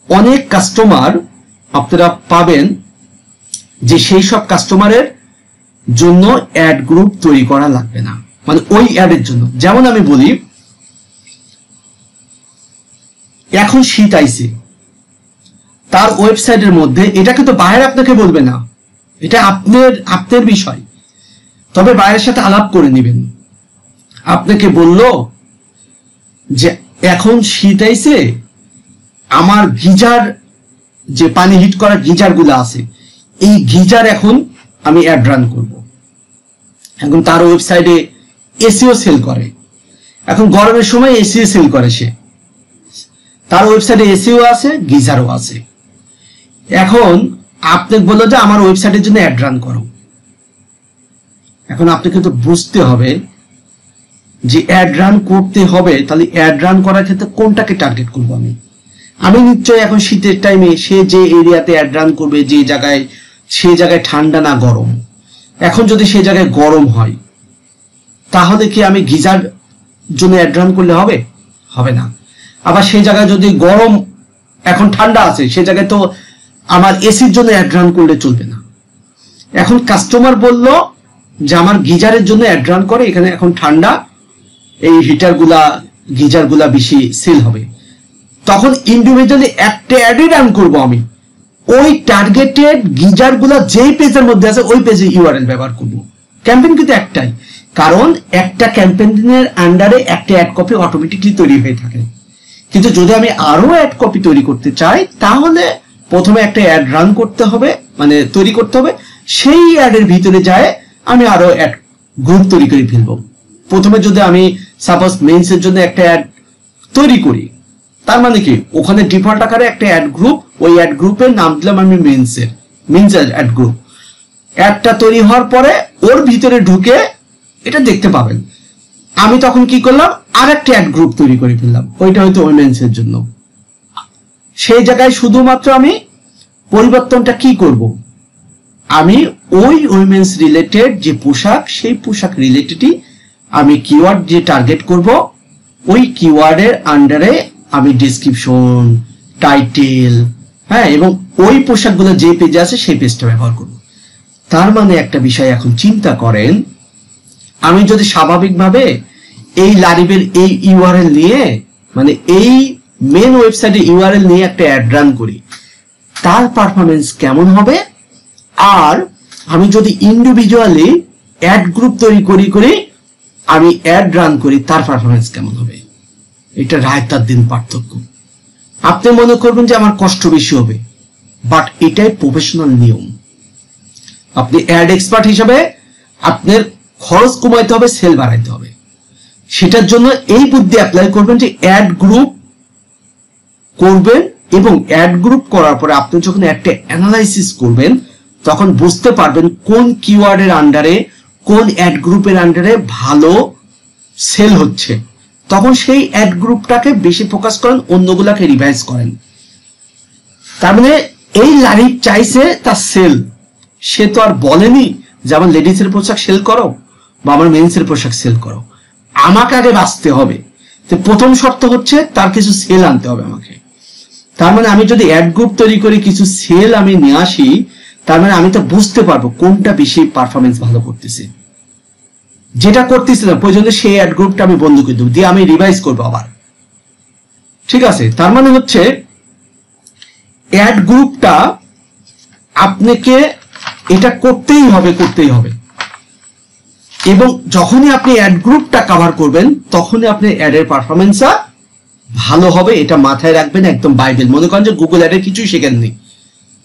A: অনেক কাস্টমার আপনারা পাবেন যে সেই সব কাস্টমারের জন্য অ্যাড গ্রুপ তৈরি করা লাগবে না, মানে ওই অ্যাডের জন্য। যেমন আমি বলি, এখন শীত আইছে, তার ওয়েবসাইটের মধ্যে, এটা কিন্তু বাইরে আপনাকে বলবে না, এটা আপনার বিষয়, তবে বাইরের সাথে আলাপ করে নেবেন। আপনাকে বলল যে এখন শীত আইছে, আমার গিজার যে পানি হিট করা গিজার গুলো আছে, এই গিজার এখন আমি অ্যাড রান করব। এখন তার ওয়েবসাইটে এসিও সেল করে, এখন গরমের সময় এসিও সেল করে সে, তার ওয়েবসাইটে এসিও আছে, গিজারও আছে। এখন আপনি বললো যে আমার ওয়েবসাইটের জন্য অ্যাড রান করো। এখন আপনাকে তো বুঝতে হবে যে অ্যাড রান করতে হবে, তাহলে অ্যাড রান করার ক্ষেত্রে কোনটাকে টার্গেট করবো আমি। আমি নিশ্চয়ই এখন শীতের টাইমে সে যে এরিয়াতে অ্যাড রান করবে, যে জায়গায়, সে জায়গায় ঠান্ডা না গরম। এখন যদি সে জায়গায় গরম হয়, তাহলে কি আমি গিজার জন্য অ্যাড রান করলে হবে? হবে না। আবার সেই জায়গায় যদি গরম, এখন ঠান্ডা আছে, সে জায়গায় তো আমার এসির জন্য অ্যাড রান করলে চলবে না। এখন কাস্টমার বলল যে আমার গিজারের জন্য অ্যাড রান করে, এখানে এখন ঠান্ডা, এই হিটার গুলা, গিজার গুলা বেশি সেল হবে। তখন ইন্ডিভিজুয়ালি একটা অ্যাডই রান করবো আমি, ওই টার্গেটেড গিজার গুলা যেই পেজের মধ্যে আছে ওই পেজে ইউআরএল ব্যবহার করব। ক্যাম্পেইন কিন্তু একটাই, কারণ একটা ক্যাম্পেইনের আন্ডারে একটা অ্যাড কপি অটোমেটিকলি তৈরি হয়ে থাকে। কিন্তু যদি আমি আরো অ্যাড কপি তৈরি করতে চাই, তাহলে প্রথমে একটা অ্যাড রান করতে হবে, মানে তৈরি করতে হবে, সেই অ্যাডের ভিতরে যায় আমি আরো অ্যাড গ্রুপ তৈরি করে ফেলবো। প্রথমে যদি আমি সাপোজ মেইনসের জন্য একটা অ্যাড তৈরি করি, তার মানে কি ওখানে ডিফল্ট আকারে একটা অ্যাড গ্রুপ, ওই অ্যাড গ্রুপের নাম দিলাম আমি মেইনস অ্যাড গ্রুপ। অ্যাডটা তৈরি হওয়ার পরে ওর ভিতরে ঢুকে এটা দেখতে পাবেন। আমি তখন কি করলাম, আর একটা অ্যাড গ্রুপ তৈরি করে ফেললাম, ওইটা হয়তো উইমেন্সের জন্য। সেই জায়গায় শুধুমাত্র আমি পরিবর্তনটা কি করব, আমি ওই উইমেন্স রিলেটেড যে পোশাক, সেই পোশাক রিলেটেডই আমি কিওয়ার্ড যে টার্গেট করব, ওই কিওয়ার্ডের আন্ডারে আমি ডেসক্রিপশন, টাইটেল, হ্যাঁ, এবং ওই পোশাকগুলো যে পেজে আছে সেই পেজটা ব্যবহার করব। তার মানে একটা বিষয় এখন চিন্তা করেন, আমি যদি স্বাভাবিকভাবে এই লারিবের এই ইউআরএল নিয়ে, মানে এই মেন ওয়েবসাইটে ইউআরএল নিয়ে একটা অ্যাড রান করি, তার পারফরমেন্স কেমন হবে? আর আমি যদি ইন্ডিভিজুয়ালি অ্যাড গ্রুপ তৈরি করি আমি অ্যাড রান করি, তার পারফরমেন্স কেমন হবে? এটা রায়তার দিন পার্থক্য। আপনি মনে করবেন যে আমার কষ্ট বেশি হবে, বাট এটাই প্রফেশনাল নিয়ম। আপনি অ্যাড এক্সপার্ট হিসাবে আপনার খরচ কমাইতে হবে, সেল বাড়াইতে হবে। সেটার জন্য এই বুদ্ধি অ্যাপ্লাই করবেন যে অ্যাড গ্রুপ করবেন, এবং অ্যাড গ্রুপ করার পরে আপনি যখন একটা অ্যানালাইসিস করবেন, তখন বুঝতে পারবেন কোন কিওয়ার্ডের আন্ডারে, কোন অ্যাড গ্রুপের আন্ডারে ভালো সেল হচ্ছে। তখন সেই অ্যাড গ্রুপটাকে বেশি ফোকাস করেন, অন্যগুলাকে রিভাইজ করেন। তার মানে এই লারিব চাইছে তার সেল, সে তো আর বলেনি যে আমার লেডিসের পোশাক সেল করো বা আমার মেন্সের পোশাক সেল করো। আমাকে আগে বাঁচতে হবে। তো প্রথম শর্ত হচ্ছে তার কিছু সেল আনতে হবে আমাকে। তার মানে আমি যদি অ্যাড গ্রুপ তৈরি করি, কিছু সেল আমি নিয়ে আসি, তার মানে আমি তো বুঝতে পারবো কোনটা বেশি পারফরমেন্স ভালো করতেছে। যেটা করতেছে না প্রয়োজনে সেই অ্যাড গ্রুপটা আমি বন্ধ করে দেবো, দিয়ে আমি রিভাইজ করবো আবার। ঠিক আছে? তার মানে হচ্ছে অ্যাড গ্রুপটা আপনাকে এটা করতেই হবে। এবং যখনই আপনি অ্যাড গ্রুপটা কভার করবেন, তখনই আপনি অ্যাডের পারফরমেন্সটা ভালো হবে। এটা মাথায় রাখবেন, একদম বাইবেল। মনে করেন যে গুগল অ্যাডের কিছুই শেখেননি,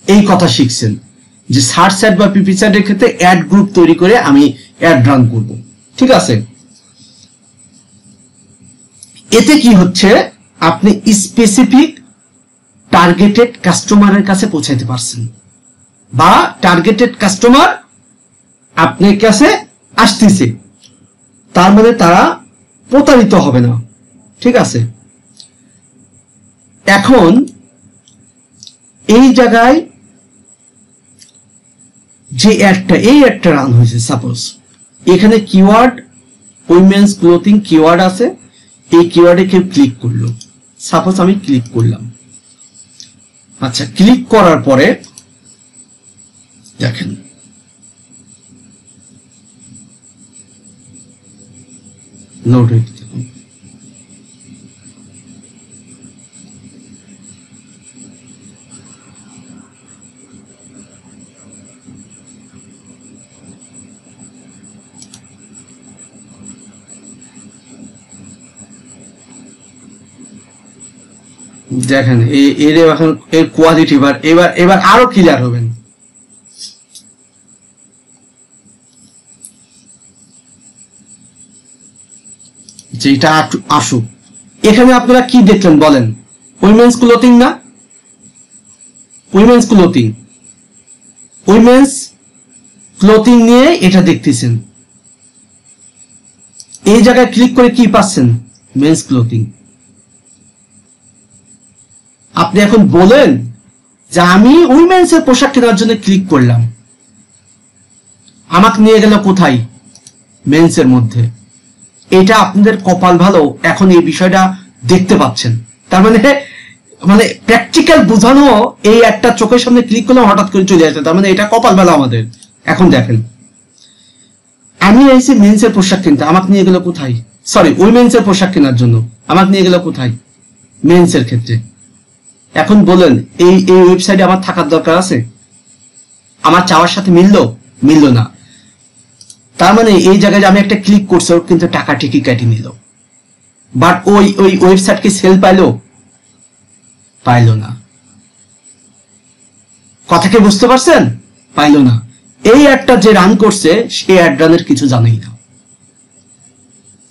A: এই কথা শিখছেন যে সার্চ অ্যাড বা পিপি অ্যাডের ক্ষেত্রে অ্যাড গ্রুপ তৈরি করে আমি অ্যাড রান করব। ঠিক আছে? এতে কি হচ্ছে, আপনি স্পেসিফিক টার্গেটেড কাস্টমারের কাছে পৌঁছাইতে পারছেন, বা টার্গেটেড কাস্টমার আপনার কাছে আসতেছে, তার মানে তারা প্রতারিত হবে না। ঠিক আছে? এখন এই জায়গায় যে এই অ্যাডটা রান হয়েছে, সাপোজ এখানে কিওয়ার্ড উইমেন্স ক্লোথিং কিওয়ার্ড আছে, এই কিওয়ার্ডে কেউ ক্লিক করলো, সাপোজ আমি ক্লিক করলাম। আচ্ছা, ক্লিক করার পরে দেখেন লোড হইতে থাকুন। দেখেন এর এখন এর কোয়ালিটি এবার আরো ক্লিয়ার হবেন। যেটা আসুক, এখানে আপনারা কি দেখলেন বলেন? উইমেন্স ক্লোথিং না? উইমেন্স ক্লোথিং, উইমেন্স ক্লোথিং নিয়ে এটা দেখতেছেন। এই জায়গায় ক্লিক করে কি পাচ্ছেন? Men's clothing. আপনি এখন বলেন যে আমি উইমেন্স এর পোশাক কেনার জন্য ক্লিক করলাম, আমাকে নিয়ে গেল কোথায়? মেন্স এর মধ্যে। এটা আপনাদের কপাল ভালো, এখন এই বিষয়টা দেখতে পাচ্ছেন। তার মানে প্র্যাকটিক্যাল বোঝানো, এই একটা চোখের সামনে ক্লিক করলে হঠাৎ করে চলে আসে, তার মানে এটা কপাল ভালো আমাদের। এখন দেখেন, আমি এসে মেন্স এর পোশাক কিনতে, আমাকে নিয়ে গেল কোথায়? সরি, উইমেন্স এর পোশাক কেনার জন্য আমাকে নিয়ে গেল কোথায়? মেন্স এর ক্ষেত্রে। এখন বলেন এই ওয়েবসাইটে আমার থাকার দরকার আছে? আমার চাওয়ার সাথে মিললো না। তার মানে এই জায়গায় আমি একটা ক্লিক করছি, কিন্তু টাকা ঠিকই কেটে নিল, বাট ওই ওয়েবসাইটকে সেল পাইলো না। কথা কি বুঝতে পারছেন? পাইলো না। এই অ্যাডটা যে রান করছে সে অ্যাড রানের কিছু জানেই না,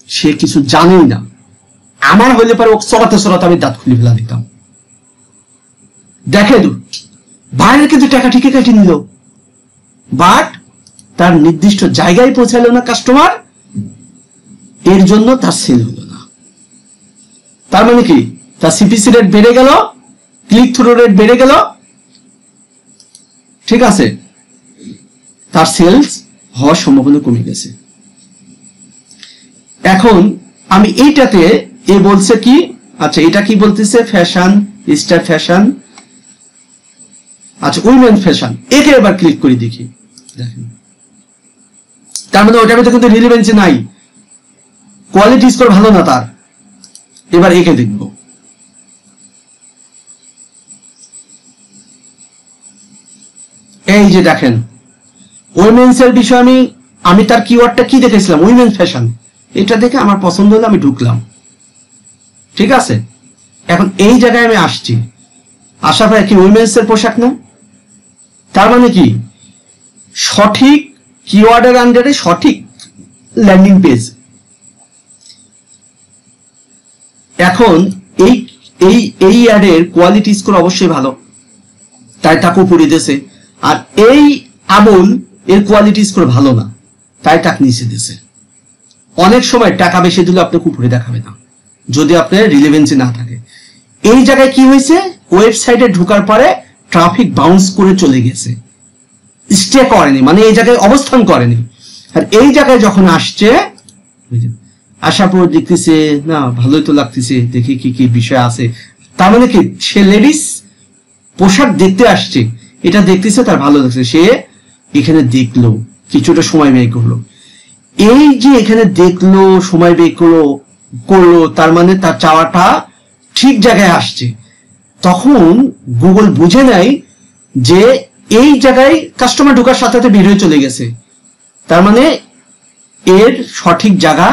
A: সে কিছু জানেই না। আমার হইলে পারে ও চড়াতে আমি দাঁত খুলে ফেলা দিতাম। দেখে বাইরের কিন্তু টাকা ঠিকই কেটে নিল, বাট তার নির্দিষ্ট জায়গায় পৌঁছালো না কাস্টমার, এর জন্য তার সেল হলো না। তার মানে কি? তার সিপিসি রেট বেড়ে গেল, ক্লিক থ্রু রেট বেড়ে গেল, ঠিক আছে, তার সেলস হওয়ার সম্ভাবনা কমে গেছে। এখন আমি এইটাতে এ বলছে কি, আচ্ছা এটা কি বলতেছে? ফ্যাশন, স্টার ফ্যাশন, আচ্ছা উইমেন ফ্যাশন। একে এবার ক্লিক করে দেখি, দেখেন তার মানে ওটার ভিতরে কিন্তু রিলেভেন্সি নাই, কোয়ালিটি স্কোর ভালো না তার। এবার একে দেখব, এই যে দেখেন উইমেন্স এর বিষয় আমি তার কিওয়ার্ডটা কি দেখেছিলাম? Women fashion. এটা দেখে আমার পছন্দ হলো, আমি ঢুকলাম, ঠিক আছে। এখন এই জায়গায় আমি আসছি, আসার পরে কি উইমেন্স এর পোশাক না? তার মানে কি সঠিক কিওয়ার্ডের আন্ডারে সঠিক ল্যান্ডিং পেজ। এখন এই অ্যাডের কোয়ালিটি স্কোর অবশ্যই ভালো, তাই তাকে উপরে দিয়েছে। আর এই আবুল এর কোয়ালিটি স্কোর ভালো না, তাই তাকে নিচে দিয়েছে। অনেক সময় টাকা বেশি দিলে আপনাকে উপরে দেখাবে না, যদি আপনার রিলেভেন্সি না থাকে। এই জায়গায় কি হয়েছে? ওয়েবসাইটে ঢোকার পরে ট্রাফিক বাউন্স করে চলে গেছে, স্টে করেনি, মানে এই জায়গায় অবস্থান করেনি। আর এই জায়গায় যখন আসছে, আসার পর দেখতেছে না ভালোই তো লাগতেছে, দেখি কি কি বিষয় আছে। তার মানে কি সে লেডিস পোশাক দেখতে আসছে, এটা দেখতেছে, তার ভালো লাগছে, সে এখানে দেখলো, কিছুটা সময় ব্যয় করলো। এই যে এখানে দেখলো, সময় ব্যয় করলো, তার মানে তার চাওয়াটা ঠিক জায়গায় আসছে। তখন গুগল বুঝে নেয় যে এই জায়গায় কাস্টমার ঢোকার সাথে সাথে বের হয়ে চলে গেছে, তার মানে এর সঠিক জায়গা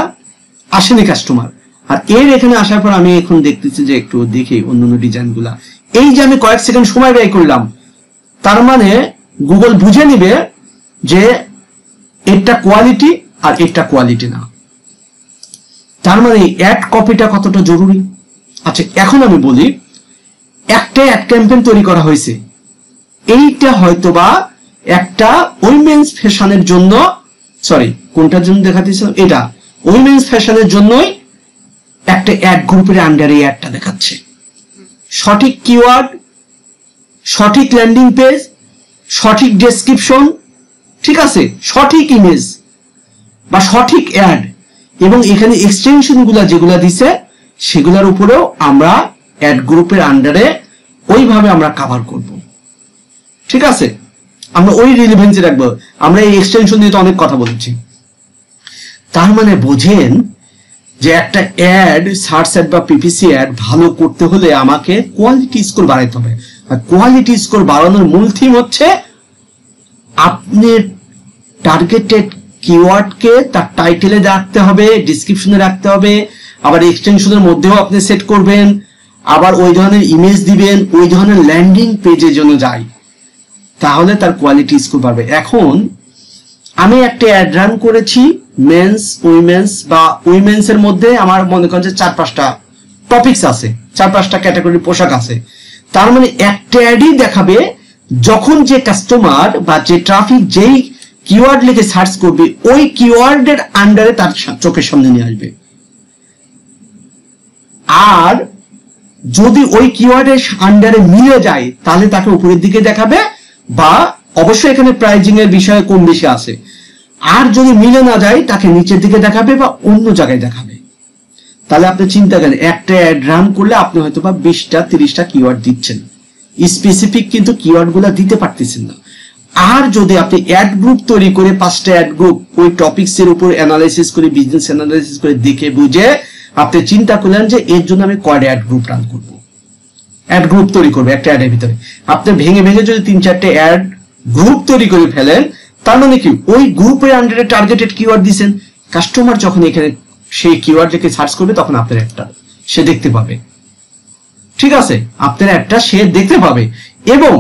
A: আসেনি কাস্টমার। আর এর এখানে আসার পর আমি এখন দেখতেছি যে একটু দেখি অন্যান্য ডিজাইন গুলা। এই যে আমি কয়েক সেকেন্ড সময় ব্যয় করলাম, তার মানে গুগল বুঝে নিবে যে এটা কোয়ালিটি আর এটা কোয়ালিটি না। তার মানে অ্যাড কপিটা কতটা জরুরি। আচ্ছা এখন আমি বলি, একটা অ্যাড ক্যাম্পেইন তৈরি করা হয়েছে, এইটা হয়তোবা একটা উইমেন্স ফ্যাশনের জন্য, সরি কোনটার জন্য দেখাচ্ছিলাম, এটা উইমেন্স ফ্যাশনের জন্যই একটা অ্যাড গ্রুপের আন্ডারে অ্যাডটা দেখাচ্ছে। সঠিক কিওয়ার্ড, সঠিক ল্যান্ডিং পেজ, সঠিক ডেসক্রিপশন, ঠিক আছে, সঠিক ইমেজ বা সঠিক অ্যাড, এবং এখানে এক্সটেনশন গুলা যেগুলা দিছে সেগুলোর উপরেও আমরা অ্যাড গ্রুপের আন্ডারে ওইভাবে আমরা কভার করব, ঠিক আছে। আমরা ওই রিলেভেন্সি রাখবো। আমরা এই এক্সটেনশন নিয়ে তো অনেক কথা বলেছি। তার মানে বোঝেন যে একটা অ্যাড, সার্চ অ্যাড বা পিপিসি অ্যাড ভালো করতে হলে আমাকে কোয়ালিটি স্কোর বাড়াইতে হবে। আর কোয়ালিটি স্কোর বাড়ানোর মূল থিম হচ্ছে আপনি টার্গেটেড কিওয়ার্ডকে তার টাইটেলে রাখতে হবে, ডিসক্রিপশনে রাখতে হবে, আবার এক্সটেনশনের মধ্যেও আপনি সেট করবেন, আবার ওই ধরনের ইমেজ দিবেন, ওই ধরনের ল্যান্ডিং পেজে যেন যায়, তাহলে তার কোয়ালিটি স্কোর বাড়বে। এখন আমি একটা অ্যাড রান করেছি মেন্স, উইমেন্স বা উইমেন্স এর মধ্যে আমার মনে করেন যে 4-5টা টপিকস আছে, 4-5টা ক্যাটাগরির পোশাক আছে। তার মানে একটা অ্যাডই দেখাবে যখন যে কাস্টমার বা যে ট্রাফিক যেই কিওয়ার্ড লিখে সার্চ করবে ওই কিওয়ার্ডের আন্ডারে তার চোখের সামনে নিয়ে আসবে। আর যদি ওই কিওয়ার্ডের আন্ডারে মিলে যায় তাহলে তাকে উপরের দিকে দেখাবে, বা অবশ্যই এখানে প্রাইজিং এর বিষয়ে কম বেশি আছে। আর যদি মিলে না যায় তাকে নিচের দিকে দেখাবে বা অন্য জায়গায় দেখাবে। তাহলে আপনি চিন্তা করেন একটা অ্যাড রান করলে আপনি হয়তো বা 20টা-30টা কিওয়ার্ড দিচ্ছেন, স্পেসিফিক কিন্তু কিওয়ার্ড গুলা দিতে পারতেছেন না। আর যদি আপনি অ্যাড গ্রুপ তৈরি করে 5টা অ্যাড গ্রুপ ওই টপিকস এর উপর অ্যানালাইসিস করে, বিজনেস অ্যানালাইসিস করে দেখে বুঝে আপনি চিন্তা করলেন যে এর জন্য আমি কয়টা অ্যাড গ্রুপ রান করব, অ্যাড গ্রুপ তৈরি করবো একটা অ্যাডের ভিতরে। আপনি ভেঙে ভেঙে যদি 3-4টে অ্যাড গ্রুপ তৈরি করে ফেলেন, তার মানে কি ওই গ্রুপের আন্ডারে টার্গেটেড কিওয়ার্ড দিবেন। কাস্টমার যখন এখানে সেই কিওয়ার্ড লিখে সার্চ করবে তখন আপনার একটা সে দেখতে পাবে, ঠিক আছে, আপনার একটা সে দেখতে পাবে। এবং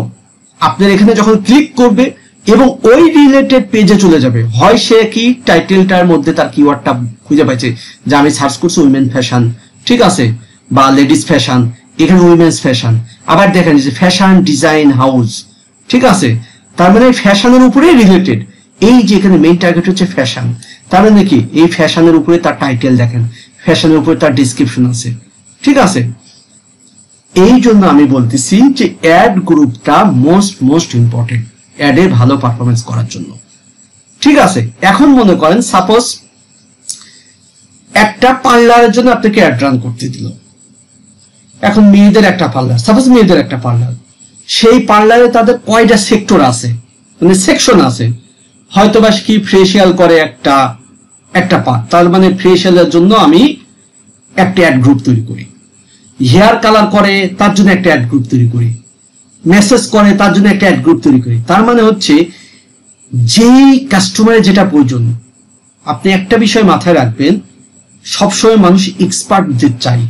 A: আপনার এখানে যখন ক্লিক করবে এবং ওই রিলেটেড পেজে চলে যাবে, হয় সে কি টাইটেলটার মধ্যে তার কিওয়ার্ডটা খুঁজে পাইছে যে আমি সার্চ করছি উইমেন ফ্যাশন, ঠিক আছে, বা লেডিস ফ্যাশন, এখানে উইমেন্স ফ্যাশন। আবার দেখেন যে ফ্যাশন ডিজাইন হাউস, ঠিক আছে, তার মানে ফ্যাশনের উপরেই রিলেটেড। এই যে এখানে মেইন টার্গেট হচ্ছে ফ্যাশন, তার মানে কি এই ফ্যাশনের উপরে তার টাইটেল দেখেন, ফ্যাশনের উপরে তার ডেসক্রিপশন আছে, ঠিক আছে। এই জন্য আমি বলতেছি যে অ্যাড গ্রুপটা মোস্ট ইম্পর্টেন্ট অ্যাডে ভালো পারফরমেন্স করার জন্য, ঠিক আছে। এখন মনে করেন সাপোজ একটা পার্লারের জন্য আপনাকে অ্যাড রান করতে দিল। এখন মেয়েদের একটা পার্লার, সাপোজ মেয়েদের একটা পার্লার, সেই পার্লারে তাদের কয়টা সেক্টর আছে, মানে সেকশন আছে। হয়তো বা কি ফেসিয়াল করে একটা পার্ট, তার মানে ফেসিয়ালের জন্য আমি একটা অ্যাড গ্রুপ তৈরি করি, হেয়ার কালার করে তার জন্য একটা অ্যাড গ্রুপ তৈরি করি, মেসেজ করে তার জন্য একটা অ্যাড গ্রুপ তৈরি করি। তার মানে হচ্ছে যেই কাস্টমারের যেটা প্রয়োজন। আপনি একটা বিষয় মাথায় রাখবেন, সবসময় মানুষ এক্সপার্টদের চাই,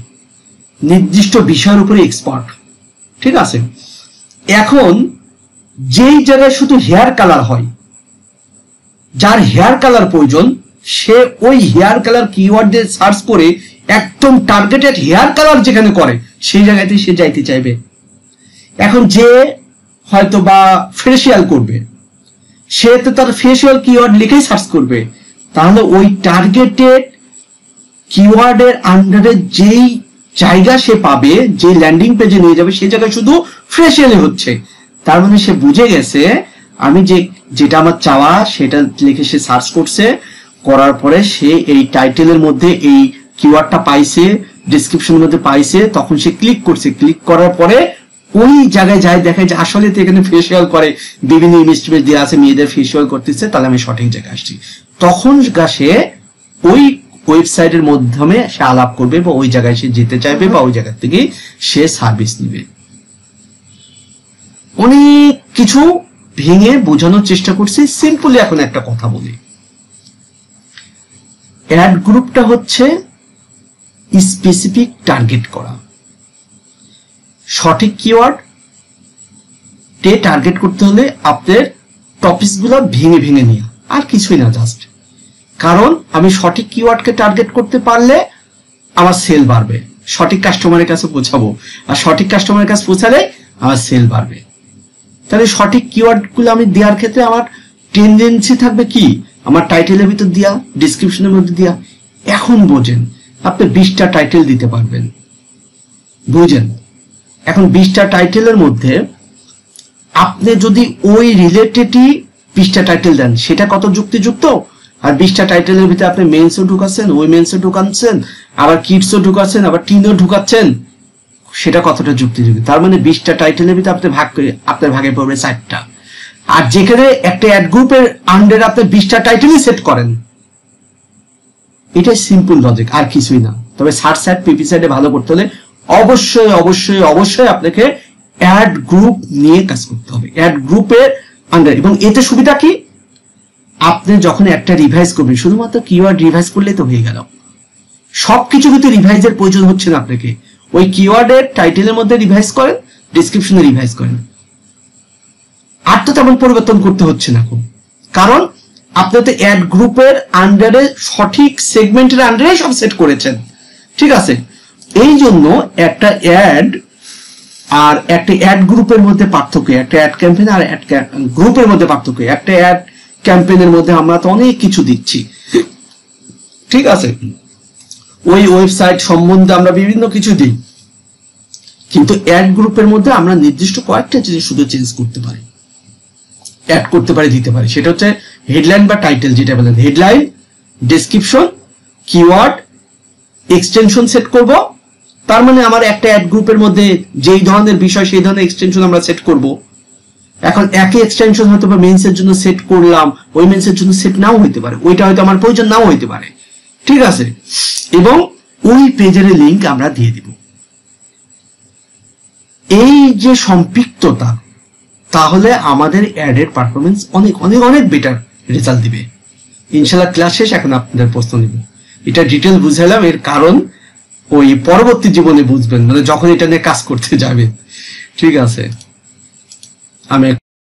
A: নির্দিষ্ট বিষয়ের উপরে এক্সপার্ট, ঠিক আছে। এখন যেই জায়গায় শুধু হেয়ার কালার হয়, যার হেয়ার কালার প্রয়োজন সে ওই হেয়ার কালার কিওয়ার্ড দিয়ে সার্চ করে একদম টার্গেটেড হেয়ার কালার যেখানে করে সেই জায়গাতে সে যাইতে চাইবে। এখন যে হয়তো বা ফেসিয়াল করবে সে তো তার ফেসিয়াল কিওয়ার্ড লিখেই সার্চ করবে, তাহলে ওই টার্গেটেড কিওয়ার্ডের আন্ডারে যেই জায়গা সে পাবে, যে ল্যান্ডিং পেজে নিয়ে যাবে সেই জায়গায় শুধু ফেসিয়ালে হচ্ছে। তার মানে সে বুঝে গেছে আমি যেটা আমার চাওয়া সেটা লিখে সে সার্চ করছে, করার পরে সে এই টাইটেলের মধ্যে এই কিওয়ার্ডটা পাইছে, ডেসক্রিপশনের মধ্যে পাইছে, তখন সে ক্লিক করছে। ক্লিক করার পরে ওই জায়গায় যায় দেখে যে আসলে তো এখানে ফেসিয়াল করে, বিভিন্ন ইমেজ টিমেজ দেওয়া আছে, মেয়েদের ফেসিয়াল করতেছে, তাহলে আমি সঠিক জায়গায় আসছি। তখন সে ওই ওয়েবসাইটের মাধ্যমে সে আলাপ করবে বা ওই জায়গায় সে যেতে চাইবে বা ওই জায়গা থেকে সে সার্ভিস নিবে। অনেক কিছু ভেঙে বোঝানোর চেষ্টা করছি, সিম্পলি এখন একটা কথা বলি। অ্যাড গ্রুপটা হচ্ছে স্পেসিফিক টার্গেট করা, সঠিক কিওয়ার্ড তে টার্গেট করতে হলে আপনার টপিকস গুলো ভেঙে ভেঙে নিয়ে, আর কিছুই না, জাস্ট কারণ আমি সঠিক কিওয়ার্ডকে টার্গেট করতে পারলে আমার সেল বাড়বে, সঠিক কাস্টমারের কাছে পৌঁছাবো, আর সঠিক কাস্টমারের কাছে পৌঁছালে আমার সেল বাড়বে। তাহলে সঠিক কিওয়ার্ড গুলো আমি দেওয়ার ক্ষেত্রে আমার টেন্ডেন্সি থাকবে কি আমার টাইটেলের ভিতর দিয়া, ডিসক্রিপশনের মধ্যে দিয়া। এখন বোঝেন আপনি 20টা টাইটেল দিতে পারবেন, বুঝেন। এখন 20টা টাইটেলের মধ্যে আপনি যদি ওই রিলেটেডই 20টা টাইটেল দেন সেটা কত যুক্তিযুক্ত। আর 20টা টাইটেলের ভিতরে আপনি মেন্সও ঢুকাচ্ছেন, উইমেন্সও ঢুকাচ্ছেন, আবার কিডসও ঢুকাচ্ছেন, আবার টিনও ঢুকাচ্ছেন, সেটা কতটা যুক্তিযুক্ত। তার মানে 20টা টাইটেলের ভিতরে আপনি ভাগ করে আপনার ভাগে পড়বে 4টা। আর যেখানে একটা অ্যাড গ্রুপের আন্ডারে আপনি 20টা টাইটেলই সেট করেন, এটাই সিম্পল লজিক, আর কিছুই না। তবে সার্চ সাইট পিপি সাইটে ভালো করতে হলে অবশ্যই অবশ্যই অবশ্যই আপনাকে অ্যাড গ্রুপ নিয়ে কাজ করতে হবে, অ্যাড গ্রুপের আন্ডার। এবং এতে সুবিধা কি, আপনি যখন একটা রিভাইজ করবেন শুধুমাত্র কিওয়ার্ড রিভাইজ করলে তো হয়ে গেল, সবকিছু কিন্তু রিভাইজের প্রয়োজন হচ্ছে না আপনাকে। ওই কিওয়ার্ডের টাইটেলের মধ্যে রিভাইজ করেন, ডেসক্রিপশনে রিভাইজ করেন। আর তো তেমন পরিবর্তন করতে হচ্ছে না খুব, কারণ আপনি তো অ্যাড গ্রুপের আন্ডারে সঠিক সেগমেন্টের আন্ডারে সব সেট করেছেন, ঠিক আছে। এই জন্য একটা অ্যাড আর একটা অ্যাড গ্রুপের মধ্যে পার্থক্য, একটা অ্যাড ক্যাম্পেইন আর অ্যাড গ্রুপের মধ্যে পার্থক্য। একটা অ্যাড ক্যাম্পেইনের মধ্যে আমরা তো অনেক কিছু দিচ্ছি, ঠিক আছে, ওই ওয়েবসাইট সম্বন্ধে আমরা বিভিন্ন কিছু দিই, কিন্তু অ্যাড গ্রুপের মধ্যে আমরা নির্দিষ্ট কয়েকটা জিনিস শুধু চেঞ্জ করতে পারি, অ্যাড করতে পারি, দিতে পারি। সেটা হচ্ছে হেডলাইন বা টাইটেল, যেটা বলেন headline, description, keyword, extension set করব। তার মানে আমার একটা অ্যাড গ্রুপের মধ্যে যেই ধরনের বিষয় সেই ধরনের এক্সটেনশন আমরা সেট করব। এখন একই এক্সটেনশন হয়তো বা মেন্সের জন্য সেট করলাম, ওই মেন্সের জন্য সেট নাও হইতে পারে, ওইটা হয়তো আমার প্রয়োজন নাও হইতে পারে, ঠিক আছে। এবং ওই পেজের লিংক আমরা দিয়ে দিব। এই যে সম্পৃক্ততা, তাহলে আমাদের অ্যাডের পারফরমেন্স অনেক অনেক অনেক বেটার রেজাল্ট দিবে ইনশাআল্লাহ। ক্লাস শেষ, এখন আপনাদের প্রশ্ন নিব। এটা ডিটেল বুঝাইলাম, এর কারণ ওই পরবর্তী জীবনে বুঝবেন, মানে যখন এটা নিয়ে কাজ করতে যাবেন, ঠিক আছে। আমি